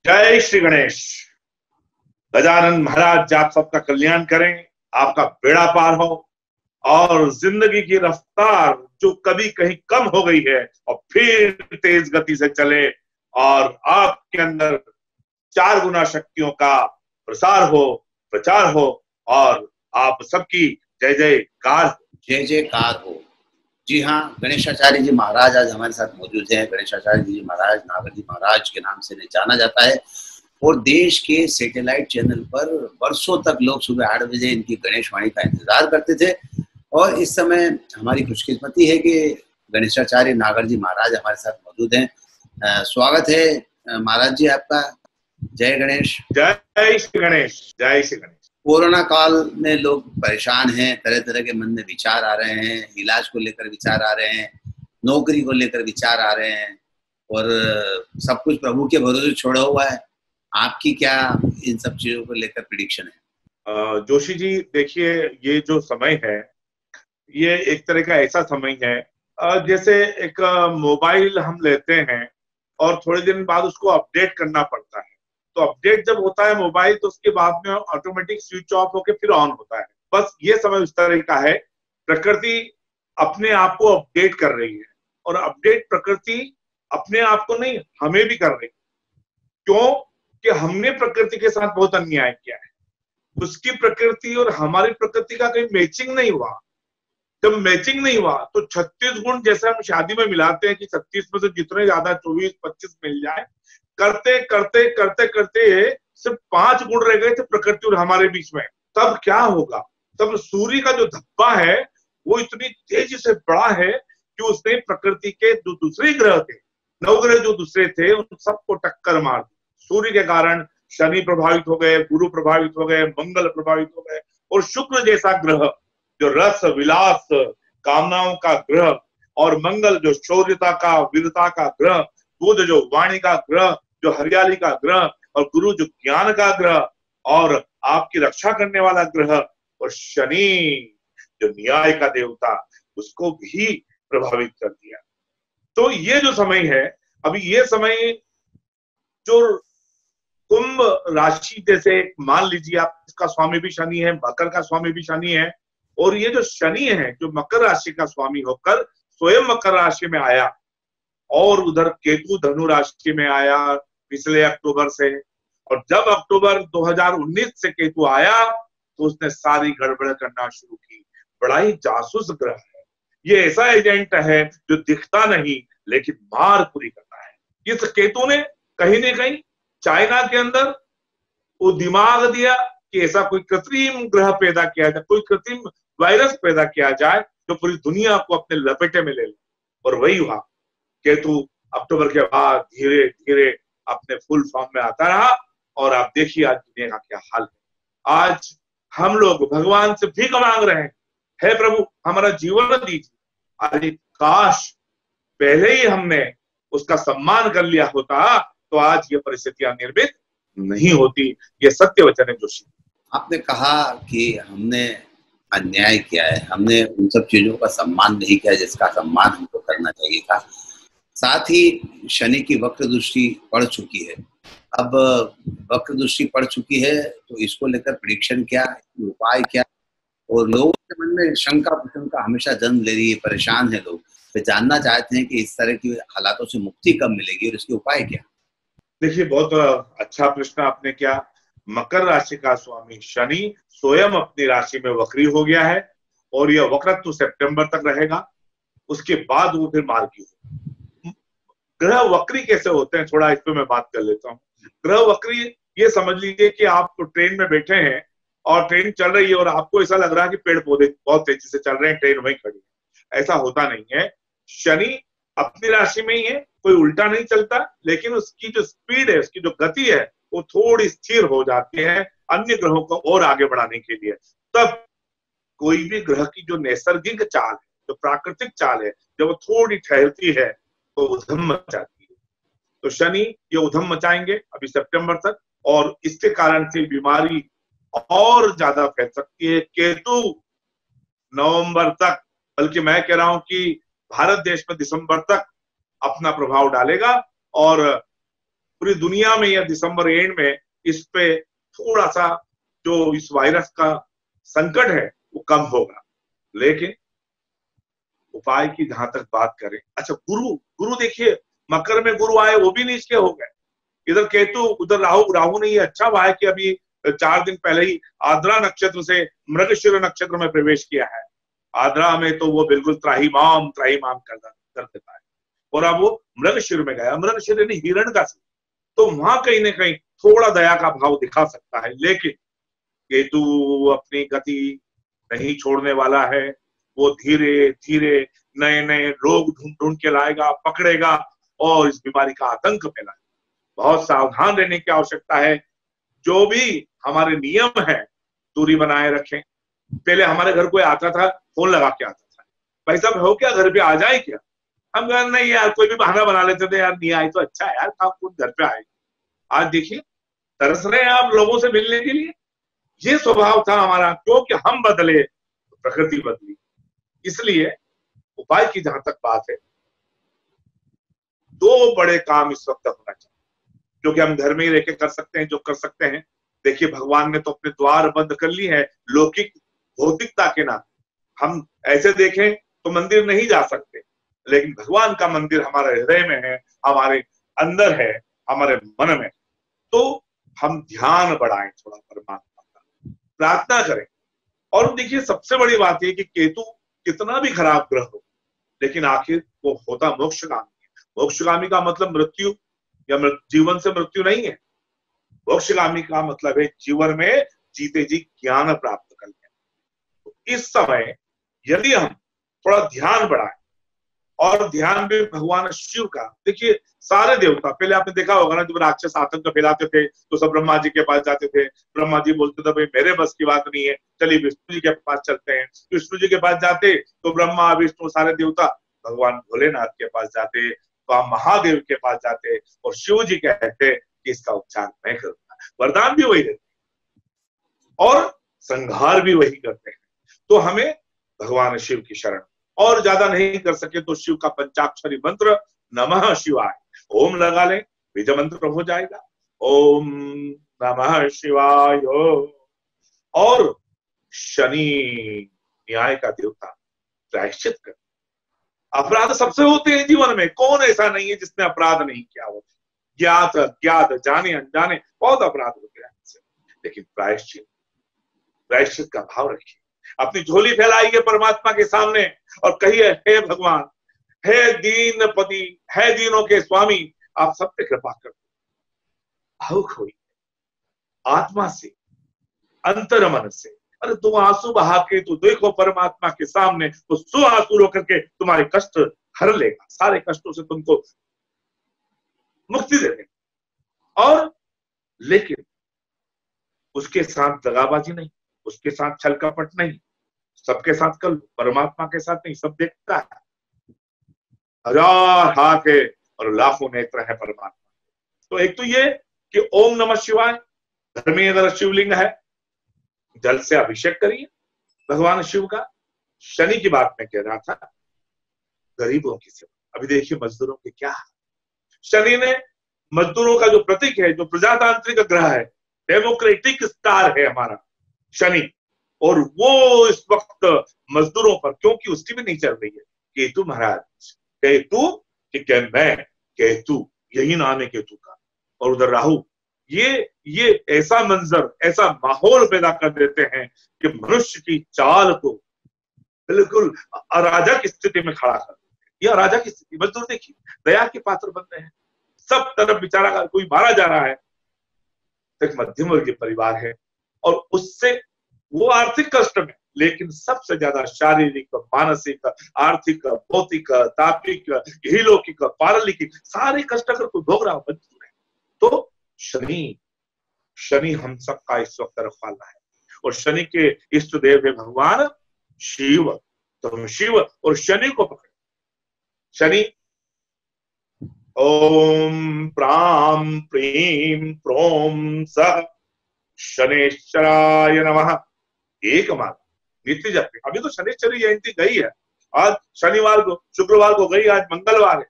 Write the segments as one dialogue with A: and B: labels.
A: जय श्री गणेश। गजानन महाराज आप सबका कल्याण करें, आपका बेड़ा पार हो और जिंदगी की रफ्तार जो कभी कहीं कम हो गई है और फिर तेज गति से चले और आपके अंदर 4 गुना शक्तियों का प्रचार हो और आप सबकी जय
B: जयकार हो। जी हाँ, गणेशाचार्य जी महाराज आज हमारे साथ मौजूद हैं। गणेशाचार्य जी महाराज नागर जी महाराज के नाम से जाना जाता है और देश के सैटेलाइट चैनल पर वर्षों तक लोग सुबह 8 बजे इनकी गणेश वाणी का इंतजार करते थे। और इस समय हमारी खुशकिस्मती है कि गणेशाचार्य नागर जी महाराज हमारे साथ मौजूद हैं। स्वागत है महाराज जी आपका। जय गणेश।
A: जय श्री गणेश। जय श्री गणेश।
B: कोरोना काल में लोग परेशान हैं, तरह तरह के मन में विचार आ रहे हैं, इलाज को लेकर विचार आ रहे हैं, नौकरी को लेकर विचार आ रहे हैं और सब कुछ प्रभु के भरोसे छोड़ा हुआ है। आपकी क्या इन सब चीजों को लेकर प्रेडिक्शन है?
A: जोशी जी देखिए, ये जो समय है ये एक तरह का ऐसा समय है जैसे एक मोबाइल हम लेते हैं और थोड़े दिन बाद उसको अपडेट करना पड़ता है। तो अपडेट जब होता है मोबाइल तो उसके बाद में ऑटोमेटिक स्विच ऑफ होकर फिर ऑन होता है। बस ये समय उस तरह का है। प्रकृति अपने आप को अपडेट कर रही है और अपडेट प्रकृति अपने आप को नहीं, हमें भी कर रही है। क्यों? कि हमने प्रकृति के साथ बहुत अन्याय किया है। उसकी प्रकृति और हमारी प्रकृति का कहीं मैचिंग नहीं हुआ। जब मैचिंग नहीं हुआ तो 36 गुण जैसे हम शादी में मिलाते हैं कि 36 में से जितने ज्यादा 24-25 मिल जाए, करते करते करते करते सिर्फ 5 गुण रह गए थे प्रकृति और हमारे बीच में। तब क्या होगा? तब सूर्य का जो धब्बा है वो इतनी तेजी से बढ़ा है कि उसने प्रकृति के जो दूसरे ग्रह थे, नवग्रह जो दूसरे थे, उन सबको टक्कर मार दी। सूर्य के कारण शनि प्रभावित हो गए, गुरु प्रभावित हो गए, मंगल प्रभावित हो गए और शुक्र जैसा ग्रह जो रस विलास कामनाओं का ग्रह और मंगल जो शौर्यता का वीरता का ग्रह, बुध जो वाणी का ग्रह, जो हरियाली का ग्रह और गुरु जो ज्ञान का ग्रह और आपकी रक्षा करने वाला ग्रह और शनि जो न्याय का देवता, उसको भी प्रभावित कर दिया। तो ये जो समय है, अभी ये समय जो कुंभ राशि जैसे मान लीजिए आप, इसका स्वामी भी शनि है, मकर का स्वामी भी शनि है और ये जो शनि है जो मकर राशि का स्वामी होकर स्वयं मकर राशि में आया और उधर केतु धनु राशि में आया पिछले अक्टूबर से। और जब अक्टूबर 2019 से केतु आया तो उसने सारी गड़बड़ करना शुरू की। बड़ा ही जासूस ग्रह है ये, ऐसा एजेंट है जो दिखता नहीं लेकिन मार पूरी करता है। इस केतु ने कहीं ना कहीं चाइना के अंदर वो दिमाग दिया कि ऐसा कोई कृत्रिम ग्रह पैदा किया जाए, कोई कृत्रिम वायरस पैदा किया जाए जो पूरी दुनिया को अपने लपेटे में ले ले। और वही हुआ। केतु अक्टूबर के बाद धीरे धीरे अपने फुल फॉर्म में आता रहा और आप देखिए आज दुनिया का क्या हाल है। आज हम लोग भगवान से भीख मांग रहे हैं, हे प्रभु हमारा जीवन दीजिए। अरे काश पहले ही हमने उसका सम्मान कर लिया होता तो आज ये परिस्थितियां निर्मित नहीं होती। ये सत्य वचन है जोशी।
B: आपने कहा कि हमने अन्याय किया है, हमने उन सब चीजों का सम्मान नहीं किया जिसका सम्मान हमको करना चाहिए था। साथ ही शनि की वक्र दृष्टि पड़ चुकी है। अब वक्र दृष्टि पड़ चुकी है तो इसको लेकर प्रेडिक्शन क्या, उपाय क्या? और लोगों के मन में शंका प्रशंका हमेशा जन्म ले रही है, परेशान है लोग, वे जानना चाहते हैं कि इस तरह की हालातों से मुक्ति कब मिलेगी और इसके उपाय क्या?
A: देखिए, बहुत अच्छा प्रश्न आपने किया। मकर राशि का स्वामी शनि स्वयं अपनी राशि में वक्री हो गया है और यह वक्रत्व सितंबर तक रहेगा। उसके बाद वो फिर मार्गी हो। ग्रह वक्री कैसे होते हैं, थोड़ा इस पे मैं बात कर लेता हूँ। ग्रह वक्री ये समझ लीजिए कि आप तो ट्रेन में बैठे हैं और ट्रेन चल रही है और आपको ऐसा लग रहा है कि पेड़ पौधे बहुत तेजी से चल रहे हैं, ट्रेन वहीं खड़ी है। ऐसा होता नहीं है। शनि अपनी राशि में ही है, कोई उल्टा नहीं चलता, लेकिन उसकी जो स्पीड है, उसकी जो गति है वो थोड़ी स्थिर हो जाती है अन्य ग्रहों को और आगे बढ़ाने के लिए। तब कोई भी ग्रह की जो नैसर्गिक चाल है, जो प्राकृतिक चाल है, जब वो थोड़ी ठहरती है तो उधम मचाती है। तो शनि ये उधम मचाएंगे अभी सितंबर तक और इसके कारण से बीमारी और ज्यादा फैल सकती है। केतु नवंबर तक, बल्कि मैं कह रहा हूं कि भारत देश में दिसंबर तक अपना प्रभाव डालेगा और पूरी दुनिया में या दिसंबर एंड में इस पे थोड़ा सा जो इस वायरस का संकट है वो कम होगा। लेकिन उपाय की जहां तक बात करें, अच्छा गुरु गुरु देखिए, मकर में गुरु आए वो भी नीच के हो गए, इधर केतु उधर राहु। राहु ने ये अच्छा हुआ है कि अभी 4 दिन पहले ही आद्रा नक्षत्र से मृगशिर नक्षत्र में प्रवेश किया है। आद्रा में तो वो बिल्कुल त्राहिमाम त्राहिमाम कर देता है, और अब वो मृगशिर में गया। मृगशिर यानी हिरण का सिर, तो वहां कहीं ना कहीं थोड़ा दया का भाव दिखा सकता है। लेकिन केतु अपनी गति नहीं छोड़ने वाला है, वो धीरे धीरे नए नए रोग ढूंढ ढूंढ के लाएगा, पकड़ेगा और इस बीमारी का आतंक फैलाएगा। बहुत सावधान रहने की आवश्यकता है। जो भी हमारे नियम है, दूरी बनाए रखें। पहले हमारे घर कोई आता था, फोन लगा के आता था, भाई साहब हो क्या, घर पे आ जाए क्या? हम कह नहीं यार, कोई भी बहाना बना लेते थे, यार नहीं आए तो अच्छा है यार, आप खुद घर पे आए। आज देखिए तरस रहे हैं आप लोगों से मिलने के लिए। ये स्वभाव था हमारा, क्योंकि हम बदले तो प्रकृति बदली। इसलिए उपाय की जहां तक बात है, 2 बड़े काम इस वक्त होना चाहिए, क्योंकि हम घर में ही रह के कर सकते हैं जो कर सकते हैं। देखिए भगवान ने तो अपने द्वार बंद कर ली है लौकिक भौतिकता के नाम। हम ऐसे देखें तो मंदिर नहीं जा सकते, लेकिन भगवान का मंदिर हमारे हृदय में है, हमारे अंदर है, हमारे मन में। तो हम ध्यान बढ़ाएं, थोड़ा परमात्मा का प्रार्थना करें। और देखिए सबसे बड़ी बात यह कि केतु कितना भी खराब ग्रह हो, लेकिन आखिर वो होता मोक्षगामी है। मोक्षगामी का मतलब मृत्यु या जीवन से मृत्यु नहीं है। मोक्षगामी का मतलब है जीवन में जीते जी ज्ञान प्राप्त कर लें। तो इस समय यदि हम थोड़ा ध्यान बढ़ाएं, और ध्यान भी भगवान शिव का, देखिए सारे देवता, पहले आपने देखा होगा ना, जब राक्षस आतंक फैलाते थे तो सब ब्रह्मा जी के पास जाते थे। ब्रह्मा जी बोलते थे भाई मेरे बस की बात नहीं है, चलिए विष्णु जी के पास चलते हैं। विष्णु जी के पास जाते तो ब्रह्मा विष्णु सारे देवता भगवान भोलेनाथ के पास जाते, तो हम महादेव के पास जाते, और शिव जी कहते कि इसका उपचार मैं करूंगा। वरदान भी वही देते और संहार भी वही करते हैं। तो हमें भगवान शिव की शरण, और ज्यादा नहीं कर सके तो शिव का पंचाक्षरी मंत्र नमः शिवाय, ओम लगा लें, बीज मंत्र हो जाएगा, ओम नमः शिवाय। और शनि न्याय का देवता, प्रायश्चित कर। अपराध सबसे होते हैं जीवन में, कौन ऐसा नहीं है जिसने अपराध नहीं किया हो। ज्ञात अज्ञात जाने अनजाने बहुत अपराध होते हैं, लेकिन प्रायश्चित, प्रायश्चित का भाव रखिए। अपनी झोली फैलाइए परमात्मा के सामने और कहिए हे भगवान, हे दीनपति, हे दीनों के स्वामी, आप सब पे कृपा कर दो। भावुक होइए आत्मा से, अंतर मन से। अरे तुम आंसू बहा के तो देखो परमात्मा के सामने, तो 100 आंसू रो करके तुम्हारे कष्ट हर लेगा, सारे कष्टों से तुमको मुक्ति दे देगा। और लेकिन उसके साथ दगाबाजी नहीं, उसके साथ छल कपट नहीं। सबके साथ कल, परमात्मा के साथ नहीं। सब देखता है, 1000 हाथ है और लाखों नेत्र है परमात्मा। तो एक तो ये कि ओम नमः शिवाय, घर में अगर शिवलिंग है जल से अभिषेक करिए भगवान शिव का। शनि की बात मैं कह रहा था, गरीबों की सेवा। अभी देखिए मजदूरों के क्या है। शनि ने मजदूरों का जो प्रतीक है, जो प्रजातांत्रिक ग्रह है, डेमोक्रेटिक स्टार है हमारा शनि, और वो इस वक्त मजदूरों पर, क्योंकि उसकी भी नहीं चल रही है। केतु महाराज, केतु कि मैं केतु, यही नाम है केतु का, और उधर राहु। ये ऐसा मंजर, ऐसा माहौल पैदा कर देते हैं कि मनुष्य की चाल को बिल्कुल अराजक स्थिति में खड़ा कर देते हैं। ये अराजक स्थिति, मजदूर देखिए दया के पात्र बन रहे हैं, सब तरफ बेचारा कोई मारा जा रहा है। एक मध्यम वर्गीय परिवार है और उससे वो आर्थिक कष्ट में, लेकिन सबसे ज्यादा शारीरिक, मानसिक, आर्थिक, भौतिक, तात्विक, इहलौकिक, पारलौकिक सारे कष्ट अगर कोई भोग रहा हो मजदूर है। तो शनि हम सबका इस वक्त रखवाला है, और शनि के इष्ट देव है भगवान शिव। तो हम शिव और शनि को पकड़े। शनि ओम प्राम प्रीम प्रोम सह शनेश्वराय नमः, एक माला नित्य जप। अभी तो शनिश्चरी जयंती गई है, आज शनिवार को, शुक्रवार को गई, आज मंगलवार है।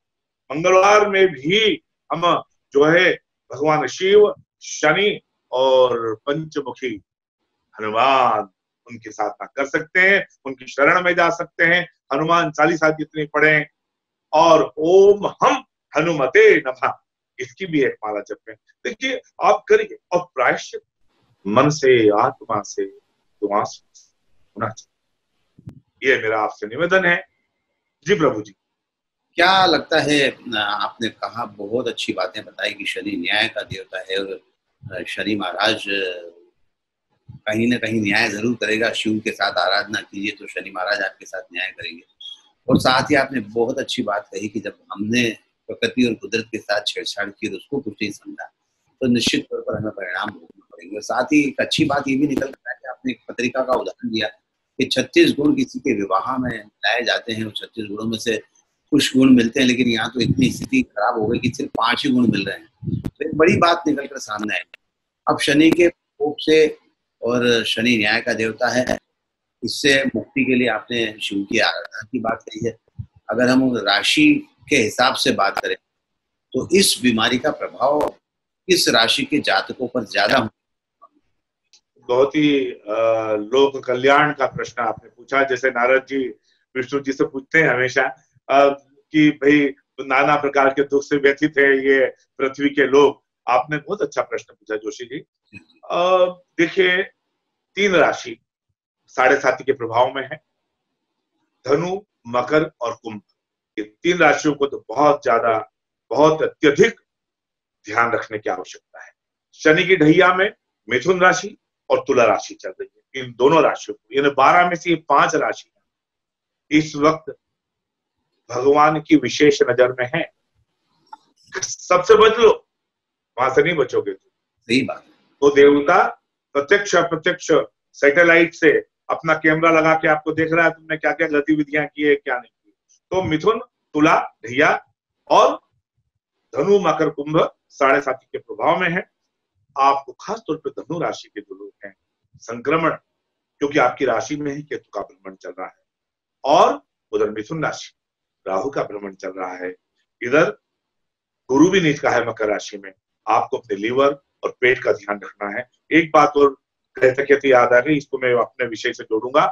A: मंगलवार में भी हम जो है भगवान शिव, शनि और पंचमुखी हनुमान, उनकी साधना कर सकते हैं, उनकी शरण में जा सकते हैं। हनुमान चालीसा जितनी पढ़ें और ओम हम हनुमते नमः, इसकी भी एक माला जपें। देखिए आप करिए, और प्रायश्चित मन से, आत्मा से, दुआ से होना चाहिए। ये मेरा आपसे निवेदन है। जी प्रभु जी।
B: क्या लगता है, आपने कहा, बहुत अच्छी बातें बताई कि शनि न्याय का देवता है और शनि महाराज कहीं ना कहीं न्याय जरूर करेगा। शिव के साथ आराधना कीजिए तो शनि महाराज आपके साथ न्याय करेंगे। और साथ ही आपने बहुत अच्छी बात कही कि जब हमने प्रकृति और कुदरत के साथ छेड़छाड़ की और उसको कुछ नहीं समझा तो निश्चित तौर पर हमें परिणाम भोगना पड़ेंगे। और साथ ही एक अच्छी बात ये भी निकल रहा है कि आपने एक पत्रिका का उदाहरण दिया कि 36 गुण किसी के विवाह में लाए जाते हैं और 36 गुणों में से कुछ गुण मिलते हैं, लेकिन यहाँ तो इतनी स्थिति खराब हो गई कि सिर्फ 5 ही गुण मिल रहे हैं। तो एक बड़ी बात निकल कर सामने आई। अब शनि के कोप से, और शनि न्याय का देवता है, इससे मुक्ति के लिए आपने शिव की आराधना की बात कही है। अगर हम राशि के हिसाब से बात करें तो इस बीमारी का प्रभाव किस राशि के जातकों पर ज्यादा हो?
A: बहुत ही लोक कल्याण का प्रश्न आपने पूछा। जैसे नारद जी विष्णु जी से पूछते हैं हमेशा कि भाई नाना प्रकार के दुख से व्यथित है ये पृथ्वी के लोग। आपने बहुत अच्छा प्रश्न पूछा जोशी जी। देखिए 3 राशि साढ़े साथी के प्रभाव में है, धनु, मकर और कुंभ। ये 3 राशियों को तो बहुत अत्यधिक ध्यान रखने की आवश्यकता है। शनि की ढैया में मिथुन राशि और तुला राशि चल रही है। इन दोनों राशियों को, यानी 12 में से 5 राशि इस वक्त भगवान की विशेष नजर में है। सबसे बच लो, वहां से नहीं बचोगे।
B: सही बात।
A: तो देवता प्रत्यक्ष अप्रत्यक्ष सैटेलाइट से अपना कैमरा लगा के आपको देख रहा है तुमने क्या क्या गतिविधियां की है, क्या नहीं की। तो मिथुन, तुला, ढैया और धनु, मकर, कुंभ साढ़े साथी के प्रभाव में है। आपको खास तौर पर धनु राशि के जो लोग हैं, संक्रमण, क्योंकि आपकी राशि में ही केतु का भ्रमण चल रहा है, और उधर मिथुन राशि राहु का भ्रमण चल रहा है, इधर गुरु भी नीच का है मकर राशि में। आपको अपने लीवर और पेट का ध्यान रखना है। एक बात और कहते कहते याद आ गई, इसको मैं अपने विषय से जोड़ूंगा।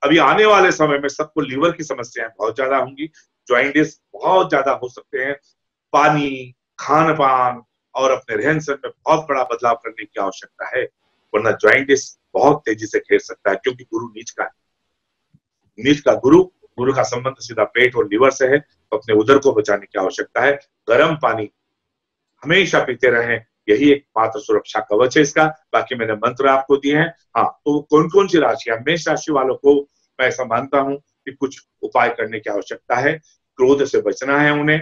A: अभी आने वाले समय में सबको लीवर की समस्याएं बहुत ज्यादा होंगी, जॉइंटिस बहुत ज्यादा हो सकते हैं। पानी, खान पान और अपने रहन सहन में बहुत बड़ा बदलाव करने की आवश्यकता है, वरना जॉइंटिस बहुत तेजी से घेर सकता है, क्योंकि गुरु नीच का है। नीच का गुरु का संबंध सीधा पेट और लीवर से है, तो अपने उदर को बचाने की आवश्यकता है। गर्म पानी हमेशा पीते रहें, यही एक मात्र सुरक्षा कवच है इसका। बाकी मैंने मंत्र आपको दिए हैं। हाँ, तो कौन कौन सी राशियां, मेष राशि वालों को मैं ऐसा मानता हूं कि कुछ उपाय करने की आवश्यकता है। क्रोध से बचना है उन्हें,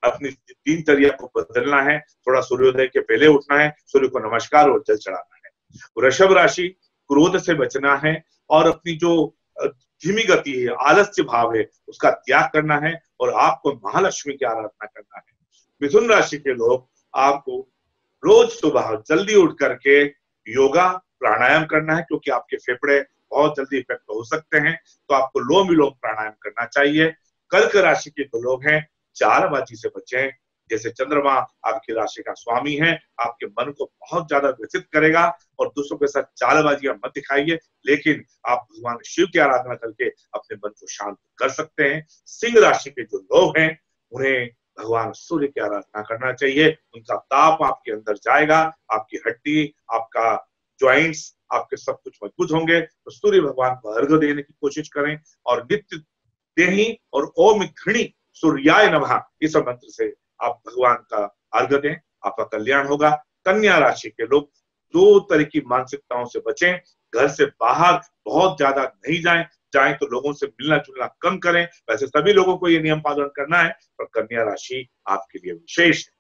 A: अपनी दिनचर्या को बदलना है, थोड़ा सूर्योदय के पहले उठना है, सूर्य को नमस्कार और जल चढ़ाना है। वृषभ राशि, क्रोध से बचना है और अपनी जो धीमी गति है, आलस्य भाव है, उसका त्याग करना है और आपको महालक्ष्मी की आराधना करना है। मिथुन राशि के लोग, आपको रोज सुबह जल्दी उठ करके योगा प्राणायाम करना है, क्योंकि आपके फेफड़े बहुत जल्दी इफेक्ट हो सकते हैं, तो आपको लोम विलोम प्राणायाम करना चाहिए। कर्क राशि के जो लोग हैं, चालबाजी से बचें। जैसे चंद्रमा आपकी राशि का स्वामी है, आपके मन को बहुत ज्यादा व्यथित करेगा और दूसरों के साथ चालबाजियां मत दिखाइए, लेकिन आप भगवान शिव की आराधना करके अपने मन को शांत कर सकते हैं। सिंह राशि के जो लोग हैं, उन्हें भगवान सूर्य की आराधना करना चाहिए। उनका ताप आपके अंदर जाएगा, आपकी हड्डी, आपका ज्वाइंट्स, आपके सब कुछ मजबूत होंगे। तो सूर्य भगवान को अर्घ्य देने की कोशिश करें और नित्य देही और ओम घृणी सूर्याय नमः इस मंत्र से आप भगवान का अर्घ्य दें, आपका कल्याण होगा। कन्या राशि के लोग 2 तरह की मानसिकताओं से बचें। घर से बाहर बहुत ज्यादा नहीं जाएं तो लोगों से मिलना जुलना कम करें। वैसे सभी लोगों को ये नियम पालन करना है, पर कन्या राशि आपके लिए विशेष है।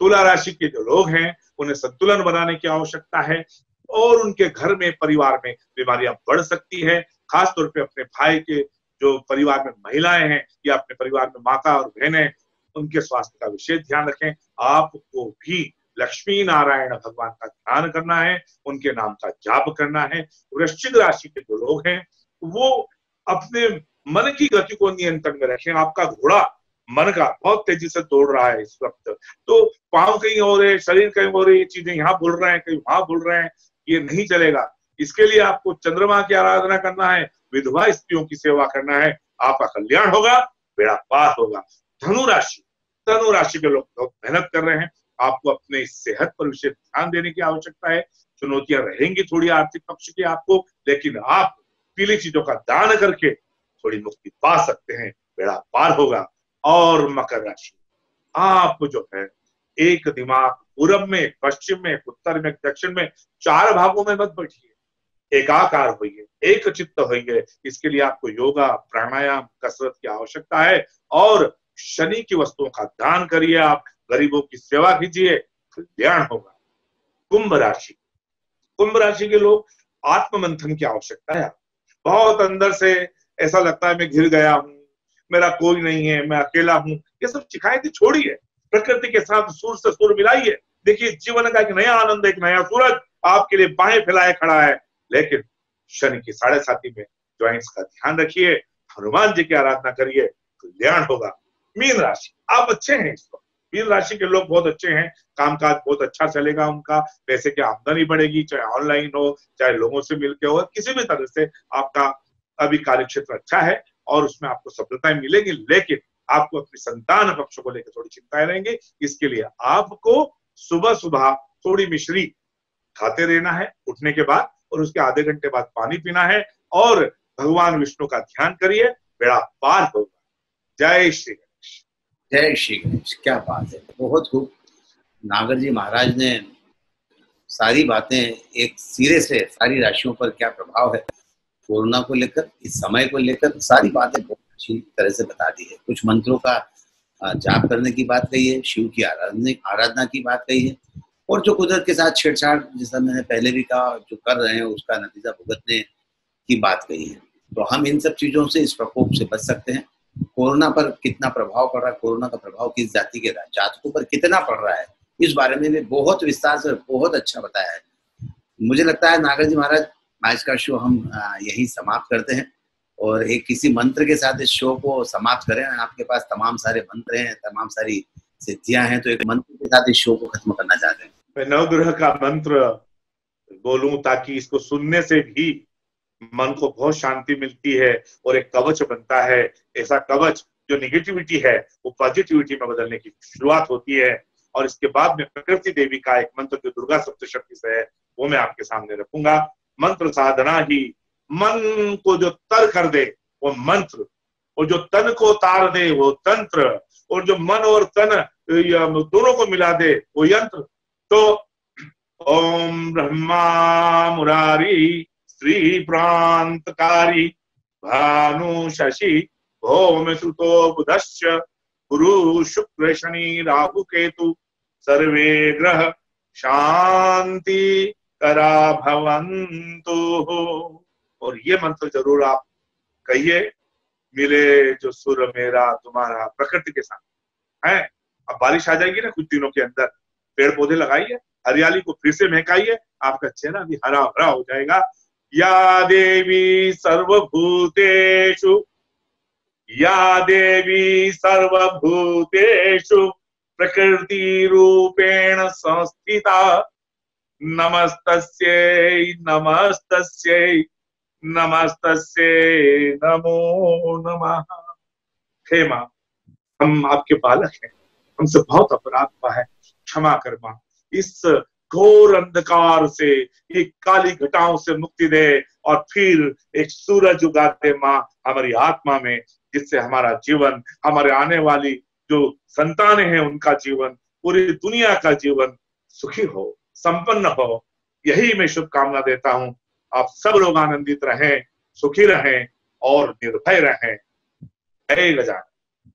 A: तुला राशि के जो लोग हैं, उन्हें संतुलन बनाने की आवश्यकता है और उनके घर में, परिवार में बीमारियां बढ़ सकती है। खासतौर पे अपने भाई के जो परिवार में महिलाएं हैं या अपने परिवार में माता और बहनें, उनके स्वास्थ्य का विशेष ध्यान रखें। आपको भी लक्ष्मी नारायण भगवान का ध्यान करना है, उनके नाम का जाप करना है। वृश्चिक राशि के जो लोग हैं, वो अपने मन की गति को नियंत्रण में रखें। आपका घोड़ा मन का बहुत तेजी से दौड़ रहा है इस वक्त। तो पांव कहीं और है, शरीर कहीं और है, ये चीजें यहाँ बोल रहे हैं, कहीं वहां बोल रहे हैं, ये नहीं चलेगा। इसके लिए आपको चंद्रमा की आराधना करना है, विधवा स्त्रियों की सेवा करना है, आपका कल्याण होगा, बेड़ा पार होगा। धनु राशि के लोग बहुत मेहनत कर रहे हैं, आपको अपने सेहत पर विशेष ध्यान देने की आवश्यकता है। चुनौतियां रहेंगी थोड़ी आर्थिक पक्ष की आपको, लेकिन आप पीली चीजों का दान करके थोड़ी मुक्ति पा सकते हैं, बेड़ा पार होगा। और मकर राशि, आप जो है एक दिमाग, पूरब में, पश्चिम में, उत्तर में, दक्षिण में, 4 भागों में मत बैठिए, एकाकार होइए, एक चित्त होइए। इसके लिए आपको योगा, प्राणायाम, कसरत की आवश्यकता है। और शनि की वस्तुओं का दान करिए, आप गरीबों की सेवा कीजिए, कल्याण होगा। कुंभ राशि के लोग, आत्म मंथन की आवश्यकता है। बहुत अंदर से ऐसा लगता है मैं घिर गया हूं, मेरा कोई नहीं है, मैं अकेला हूं, ये सब शिकायतें छोड़िए, प्रकृति के साथ सुर से सुर मिलाइए। देखिए जीवन का एक नया आनंद, एक नया सूरज आपके लिए बाहें फैलाए खड़ा है। लेकिन शनि की 7.5 में ज्वाइंट्स का ध्यान रखिए, हनुमान जी की आराधना करिए, कल्याण होगा। मीन राशि, आप अच्छे हैं इस वक्त, मीन राशि के लोग बहुत अच्छे हैं, कामकाज बहुत अच्छा चलेगा उनका, पैसे की आमदनी बढ़ेगी, चाहे ऑनलाइन हो, चाहे लोगों से मिलकर हो, किसी भी तरह से आपका अभी कार्य क्षेत्र अच्छा है और उसमें आपको सफलताएं मिलेगी। लेकिन आपको अपनी संतान पक्ष को लेकर थोड़ी चिंताएं रहेंगी। इसके लिए आपको सुबह सुबह थोड़ी मिश्री खाते रहना है उठने के बाद, और उसके आधे घंटे बाद पानी पीना है, और भगवान विष्णु का ध्यान करिए, बेड़ा पार होगा। जय श्री गणेश।
B: जय श्री गणेश। क्या बात है, बहुत खूब। नागर जी महाराज ने सारी बातें एक सिरे से, सारी राशियों पर क्या प्रभाव है कोरोना को लेकर, इस समय को लेकर, सारी बातें बहुत अच्छी तरह से बता दी है। कुछ मंत्रों का जाप करने की बात कही है, शिव की आराधना की बात कही है, और जो कुदरत के साथ छेड़छाड़, जैसा मैंने पहले भी कहा, जो कर रहे हैं उसका नतीजा भुगतने की बात कही है। तो हम इन सब चीजों से, इस प्रकोप से बच सकते हैं। कोरोना पर कितना प्रभाव पड़ रहा है, कोरोना का प्रभाव किस जाति के जातकों पर कितना पड़ रहा है, इस बारे में भी बहुत विस्तार से बहुत अच्छा बताया है। मुझे लगता है नागर जी महाराज, आज का शो हम यही समाप्त करते हैं, और एक किसी मंत्र के साथ इस शो को समाप्त करें। आपके पास तमाम सारे मंत्र हैं, तमाम सारी सिद्धियां हैं, तो एक मंत्र के साथ इस शो को खत्म करना चाहते हैं।
A: मैं नवग्रह का मंत्र बोलूं ताकि इसको सुनने से भी मन को बहुत शांति मिलती है और एक कवच बनता है। ऐसा कवच जो निगेटिविटी है वो पॉजिटिविटी में बदलने की शुरुआत होती है। और इसके बाद में प्रकृति देवी का एक मंत्र जो दुर्गा सप्तशती से है वो मैं आपके सामने रखूंगा। मंत्र साधना ही मन को जो तर कर दे वो मंत्र, और जो तन को तार दे वो तंत्र, और जो मन और तन दोनों को मिला दे वो यंत्र। तो ओम ब्रह्मा मुरारी श्री प्रांतकारी भानु शशि भौम सुतो बुधश्च गुरु शुक्र शनि राहु केतु सर्वे ग्रह शांति करा भवन्तु। और ये मंत्र जरूर आप कहिए, मिले जो सुर मेरा तुम्हारा प्रकृति के साथ है। अब बारिश आ जाएगी ना कुछ दिनों के अंदर, पेड़ पौधे लगाइए, हरियाली को फिर से महकाइए, आपका चेहरा भी हरा भरा हो जाएगा। या देवी सर्वभूतेषु, या देवी सर्वभूतेषु प्रकृति रूपेण संस्थिता नमस्तस्यै नमस्तस्यै नमस्तस्यै नमो नमः। हे मां, हम आपके बालक हैं, हमसे बहुत अपराध हुआ है, क्षमा कर मां। इस घोर अंधकार से, एक काली घटाओं से मुक्ति दे और फिर एक सूरज उगा दे मां हमारी आत्मा में, जिससे हमारा जीवन, हमारे आने वाली जो संतानें हैं उनका जीवन, पूरी दुनिया का जीवन सुखी हो, संपन्न हो। यही मैं शुभकामना देता हूं। आप सब लोग आनंदित रहें, सुखी रहें और निर्भय रहें। जय गजानन।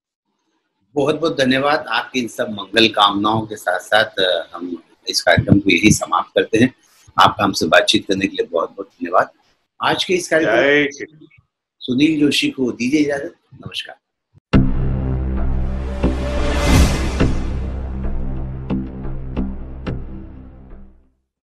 B: बहुत बहुत धन्यवाद। आपकी इन सब मंगल कामनाओं के साथ साथ हम इस कार्यक्रम को यही समाप्त करते हैं। आपका हमसे बातचीत करने के लिए बहुत बहुत धन्यवाद। आज के इस कार्यक्रम सुनील जोशी को दीजिए इजाजत। नमस्कार।